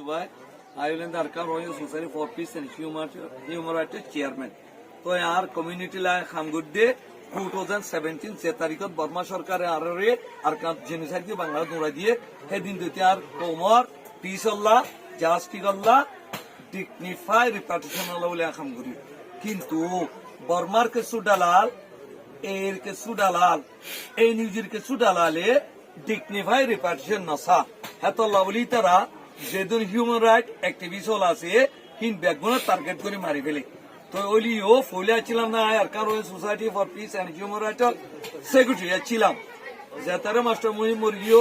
ভাই island Arakan royal society for peace and human rights chairman তো আর community লাই খামগুদ্দে 2017 যে তারিখত বর্মা সরকারে আরে আরকান জেনোসাইড দিয়ে বাংলা দৌড়া দিয়ে সেদিন দুটি আর কোমর পিস আল্লাহ জাস্টিস আল্লাহ ডিগনিফাই রিপার্টিশন আল্লাহ বলে খামগুড়ি কিন্তু বর্মার কিছু দালাল এর কিছু দালাল এই নিউজের কিছু দালালে ডিগনিফাই রিপার্টিশন নসা হেতল্লা বলি তারা যেদিন হিউম্যান রাইট অ্যাক্টিভিস্ট হল আছে হিন ব্যাগগুলো টার্গেট করে মারি ফেলে তো ওলিও ফলে ছিলাম না Arakan royal society for peace and human right secretary ছিলাম যে তারা মাস্টার মুহিম মুরগিও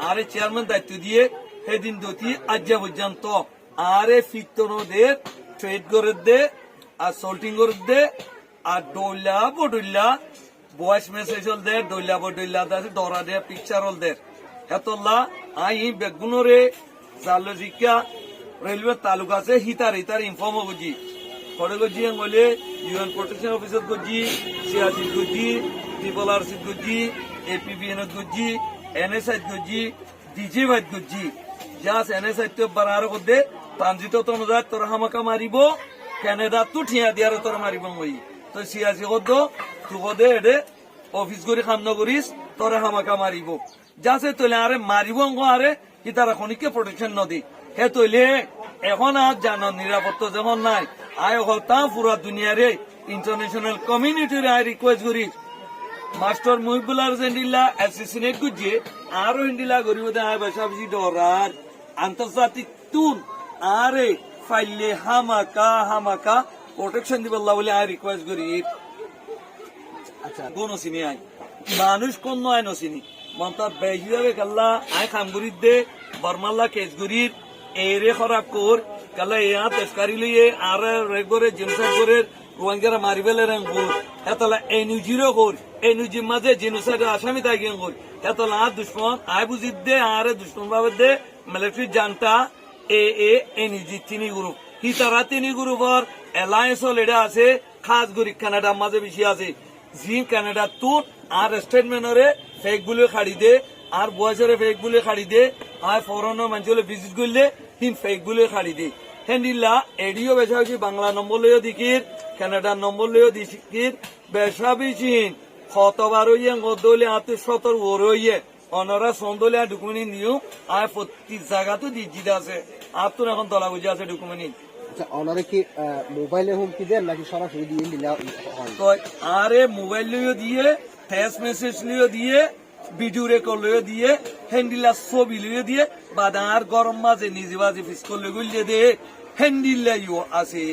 আরে চেয়ারম্যান দায়িত্ব দিয়ে সেদিন দতি আজ্ঞা পর্যন্ত আরে ফিতনদের ট্রেড করে দে আর সোল্টিং করে দে আর ডইলা বডইলা ভয়েস মেসেজ হল দে ডইলা বডইলা দাসে দরা দে পিকচার হল দে হেতল্লা আই বেগুনরে জালজিকা রেলওয়ে তালুকা আছে হিতার ইনফর্ম গজি খড়ে গজি বলে ইউএন প্রোটেকশন অফিসার গজি সিআরসি গজি ট্রিপল আরসি গজি এপিবিএন গজি এনএসআই গজি ডিজি ভাই গজি জাস এনএসআই তো বারার কদে ট্রানজিট তো অনুযায়ী তোর হামাকা মারিব কানাডা তো ঠিয়া দিয়ার তোর মারিব মই তো সিআরসি কদ তু কদে এডে অফিস করে কাম নগরিস তোর হামাকা মারিব যাসে তোলে আরে মারিব আরে ইতারা খনিকে প্রোটেকশন নদী হে তৈলে এখন আর জানো নিরাপত্তা যেমন নাই আয় হতা পুরা দুনিয়ারে ইন্টারন্যাশনাল কমিউনিটির আয় রিকোয়েস্ট করি মাস্টার মুহিবুল্লাহ হিন্দিল্লা অ্যাসিসিনেট গুজে আরো হিন্দিলা গরিব আয় বেশাবেশি ডরার আন্তর্জাতিক তুন আরে ফাইলে হামাকা প্রোটেকশন দিবল্লা বলে আয় রিকোয়েস্ট করি আচ্ছা কোন চিনি আয় মানুষ কোন নয় নচিনি মমতা বেহিয়াবে কাল্লা আয় খামগুড়ির দে বর্মাল্লা কেসগুড়ির এরে খারাপ কর কাল্লা এ তেজকারি লইয়ে আর রেগরে জেনোসাইড করে রোহিঙ্গারা মারি ফেলে রেঙ্গুর এতলা এনইউজিরও কর এনইউজির মাঝে জেনোসাইড আসামি তাই গেন কর এতলা আর দুশ্মন আয় বুঝিত দে আরে দুশ্মন ভাবে দে মিলিটারি জানতা এনইউজি তিনি গ্রুপ হি তারা তিনি গ্রুপর এলায়েন্স লেডা আছে খাস গরি কানাডা মাঝে বেশি আছে জি কানাডা তুন আর স্টেটমেন্টরে ফেক গুলো খাড়ি দে আর বয়সের ফেক গুলো খাড়ি দে আর ফরেন মানুষ ভিজিট করলে হিন ফেক গুলো খাড়ি দে হেন্ডিল্লা এডিও বেশা বেশি বাংলা নম্বর লইও দিকির কানাডার নম্বর লইও দিকির বেশা বেশি কতবার হইয়ে গদলে আতে 17 ওর হইয়ে অনরা সন্দলে ডকুমেন্ট নিও আর প্রতি জায়গা তো দিজিদ আছে আর তো এখন তলা বুঝে আছে ডকুমেন্ট অনারে কি মোবাইলে হুমকি দেন নাকি সরাসরি দিয়ে দিলা তো আরে মোবাইল লইও দিয়ে টেক্সট মেসেজ লইও দিয়ে ভিডিও রেকর্ড লইও দিয়ে হ্যান্ডিলা ছবি লইও দিয়ে বাদার গরম মাঝে নিজে বাজে ফিসকল লইলে দে হ্যান্ডিলা ইও আছে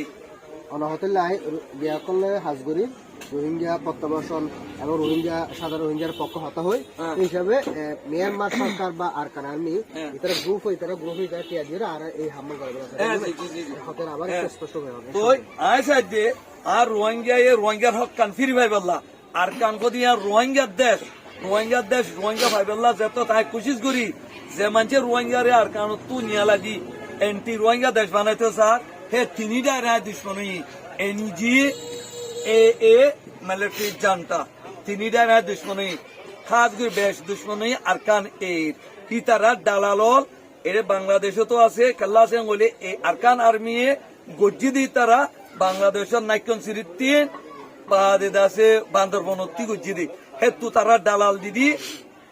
অনাহতের লাই বিয়া করলে হাজগরির রোহিঙ্গা প্রত্যাবাসন এবং রোহিঙ্গা সাধারণ রোহিঙ্গার পক্ষ হতা হয় এই হিসাবে মিয়ানমার সরকার বা আরকান আর্মি এটারা গ্রুপ হয় তারা টিয়া দিয়ে আর এই হামলা করে হতের আবার স্পষ্ট হয়ে হবে তো আইসা দে আর রোহিঙ্গার হক কান ফিরি ভাই বললা আর কান কো দিয়া রোহিঙ্গার দেশ রোহিঙ্গা ভাই বললা যত তাই কোশিশ করি যে মানুষের রোহিঙ্গারে আর কান তু নিয়া লাগি এন্টি রোহিঙ্গা দেশ বানাইতে স্যার হে তিনিটা রায় দুশ্মনী এনজি এ মিলিটারি জানতা তিনিটা রায় দুশ্মনী খাস করে বেশ দুশ্মনী আর কান এর কি তারা দালালল এর বাংলাদেশে তো আছে কাল্লা আছে বলে আরকান আর্মি গজ্জি দি তারা বাংলাদেশের নাইকন সিরিজ 3 বাদেদাসে বান্দরবনতি গজ্জি দি হেতু তারা দালাল দিদি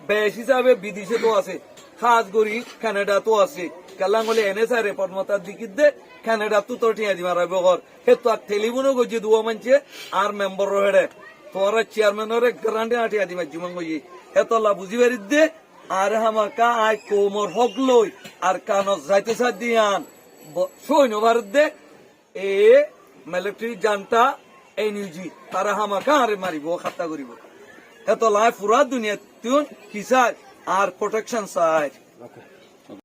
বেশ হিসাবে বিদেশে তো আছে খাস করি কানাডা তো আছে কাল্লাং বলে এনএসআই রিপোর্ট মতো দিকিত দে কানাডা তো তোর টিয়া দিমার ব্যবহার হেতু আর টেলিফোনও গজ্জি দুয়া মানছে আর মেম্বার রহেড়ে তোরা চেয়ারম্যানরে গ্রান্টে আটিয়া দিমা জীবন গজি হেতলা বুঝি পারি দে আর হামাকা আই কোমর হক লই আর কানো যাইতে সাথ দিয়ান সৈন্য ভারত দে এ মিলিটারি জানতা এনইউজি তারা হামাকা আরে মারিব খাতা করিব এত লাই পুরা দুনিয়া তুন কিসার আর প্রোটেকশন সাইড